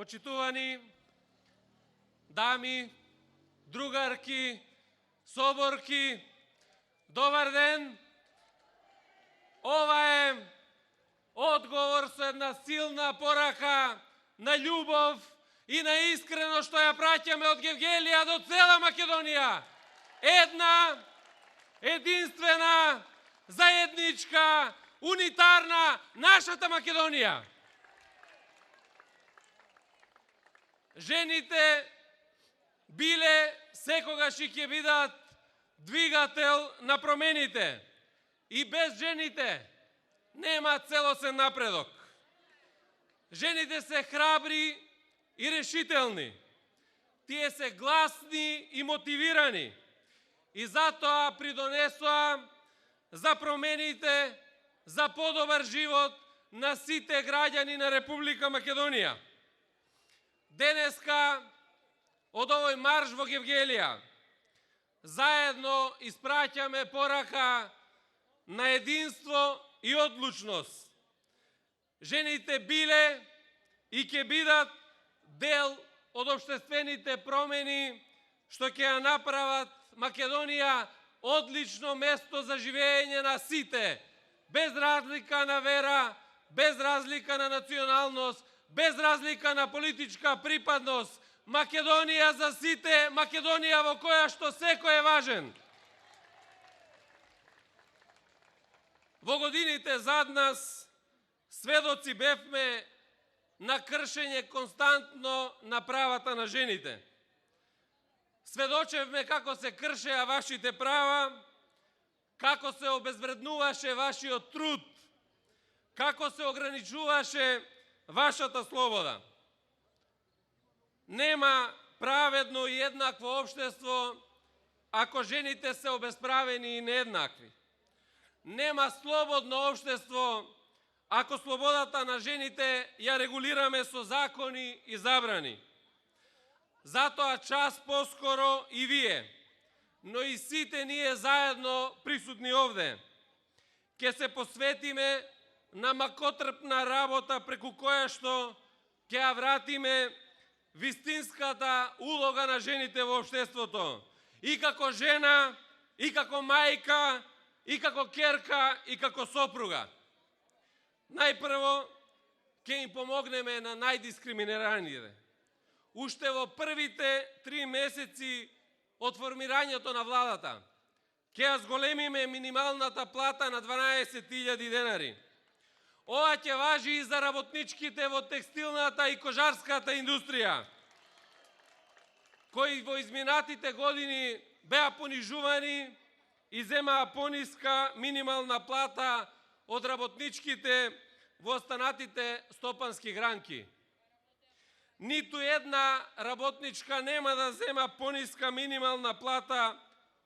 почитувани дами, другарки, соборки, добар ден. Ова е одговор со една силна порака на љубов и на искрено што ја праќаме од Гевгелија до цела Македонија. Една, единствена, заедничка, унитарна, нашата Македонија. Жените биле секогаш и ќе бидат двигател на промените. И без жените нема целосен напредок. Жените се храбри и решителни. Тие се гласни и мотивирани. И затоа придонесоа за промените, за подобар живот на сите граѓани на Република Македонија. Денеска, од овој марш во Гевгелија, заедно испраќаме порака на единство и одлучност. Жените биле и ќе бидат дел од општествените промени што ќе ја направат Македонија одлично место за живење на сите, без разлика на вера, без разлика на националност, без разлика на политичка припадност. Македонија за сите, Македонија во која што секој е важен. Во годините зад нас сведоци бевме на кршење константно на правата на жените. Сведочевме како се кршеа вашите права, како се обезвреднуваше вашиот труд, како се ограничуваше вашата слобода. Нема праведно и еднакво општество ако жените се обесправени и нееднакви. Нема слободно општество ако слободата на жените ја регулираме со закони и забрани. Затоа час поскоро и вие, но и сите ние заедно присутни овде, ќе се посветиме на макотрпна работа преку која што ќе ја вратиме вистинската улога на жените во општеството. И како жена, и како мајка, и како ќерка, и како сопруга. Најпрво, ќе им помогнеме на најдискриминираните. Уште во првите 3 месеци од формирањето на владата, ќе ја зголемиме минималната плата на 12.000 денари. Ова ќе важи и за работничките во текстилната и кожарската индустрија, кои во изминатите години беа понижувани и земаа пониска минимална плата од работничките во останатите стопански гранки. Ниту една работничка нема да зема пониска минимална плата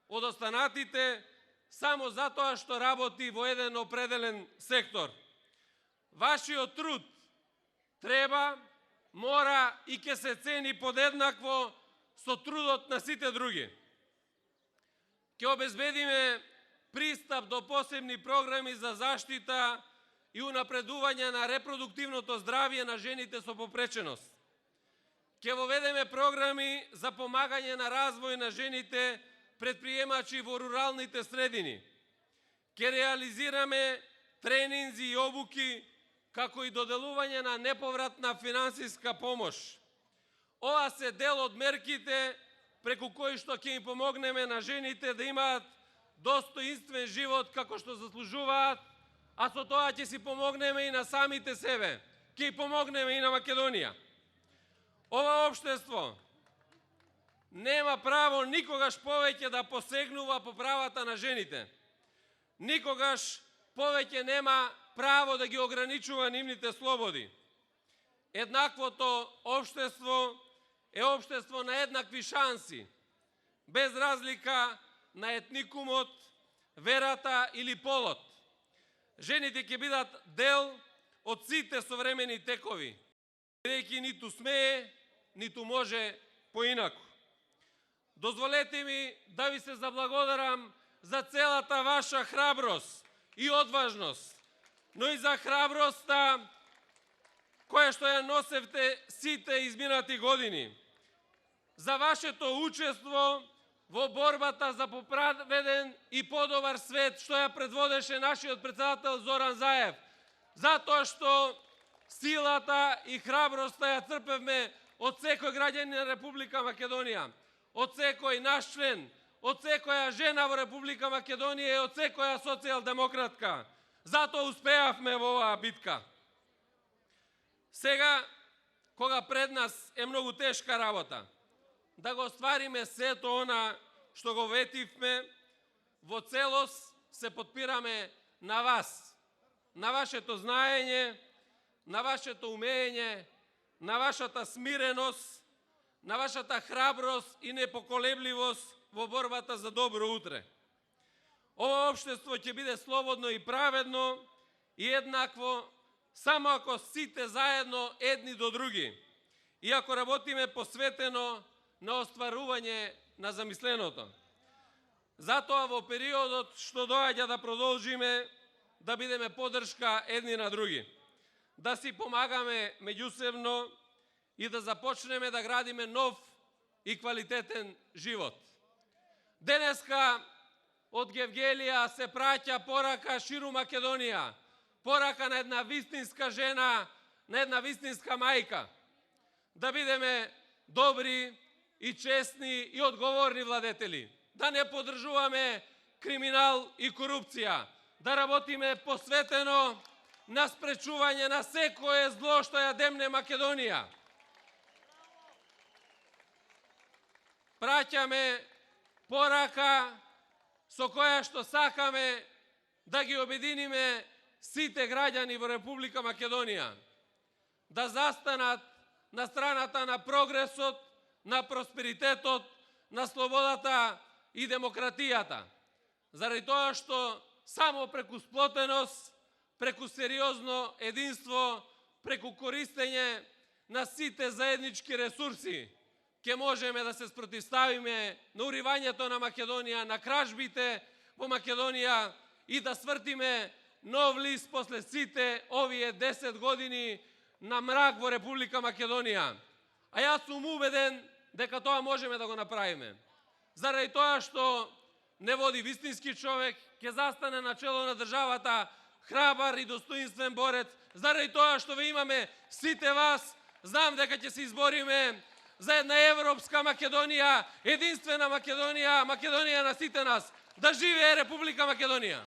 од останатите само затоа што работи во еден определен сектор. Вашиот труд треба, мора и ќе се цени подеднакво со трудот на сите други. Ќе обезбедиме пристап до посебни програми за заштита и унапредување на репродуктивното здравје на жените со попреченост. Ќе воведеме програми за помагање на развој на жените предприемачи во руралните средини. Ќе реализираме тренинзи и обуки, како и доделување на неповратна финансиска помош. Ова се дел од мерките преку кои што ќе им помогнеме на жените да имаат достоинствен живот како што заслужуваат, а со тоа ќе си помогнеме и на самите себе. Ќе им помогнеме и на Македонија. Ова општество нема право никогаш повеќе да посегнува по правата на жените. Никогаш повеќе нема право да ги ограничува нивните слободи. Еднаквото општество е општество на еднакви шанси, без разлика на етникумот, верата или полот. Жените ќе бидат дел од сите современи текови, бидејќи ниту смее, ниту може поинаку. Дозволете ми да ви се заблагодарам за целата ваша храброст и одважност, но и за храброста која што ја носевте сите изминати години, за вашето учество во борбата за поправеден и подобар свет што ја предводеше нашиот председател Зоран Заев, затоа што силата и храброста ја црпевме од секој граѓанин на Република Македонија, од секој наш член, од секоја жена во Република Македонија и од секоја социјалдемократка. Затоа успеавме во оваа битка. Сега, кога пред нас е многу тешка работа, да го оствариме сето она што го ветивме, во целост се подпираме на вас, на вашето знаење, на вашето умење, на вашата смиреност, на вашата храброст и непоколебливост во борбата за добро утре. Ова општество ќе биде слободно и праведно и еднакво само ако сите заедно едни до други и ако работиме посветено на остварување на замисленото. Затоа во периодот што доаѓа да продолжиме да бидеме поддршка едни на други, да си помагаме меѓусебно и да започнеме да градиме нов и квалитетен живот. Денеска од Гевгелија се праќа порака ширу Македонија, порака на една вистинска жена, на една вистинска мајка. Да бидеме добри и честни и одговорни владетели, да не поддржуваме криминал и корупција, да работиме посветено на спречување на секое зло што ја демне Македонија. Праќаме порака со која што сакаме да ги обединиме сите граѓани во Република Македонија, да застанат на страната на прогресот, на просперитетот, на слободата и демократијата. Заради тоа што само преку сплотеност, преку сериозно единство, преку користење на сите заеднички ресурси, ќе можеме да се спротивставиме на уривањето на Македонија, на кражбите во Македонија и да свртиме нов лист после сите овие 10 години на мрак во Република Македонија. А јас сум убеден дека тоа можеме да го направиме. Заради тоа што не води вистински човек, ќе застане на чело на државата храбар и достоинствен борец, заради тоа што ве имаме сите вас, знам дека ќе се избориме за една европска Македонија, единствена Македонија, Македонија на сите нас. Да живее Република Македонија!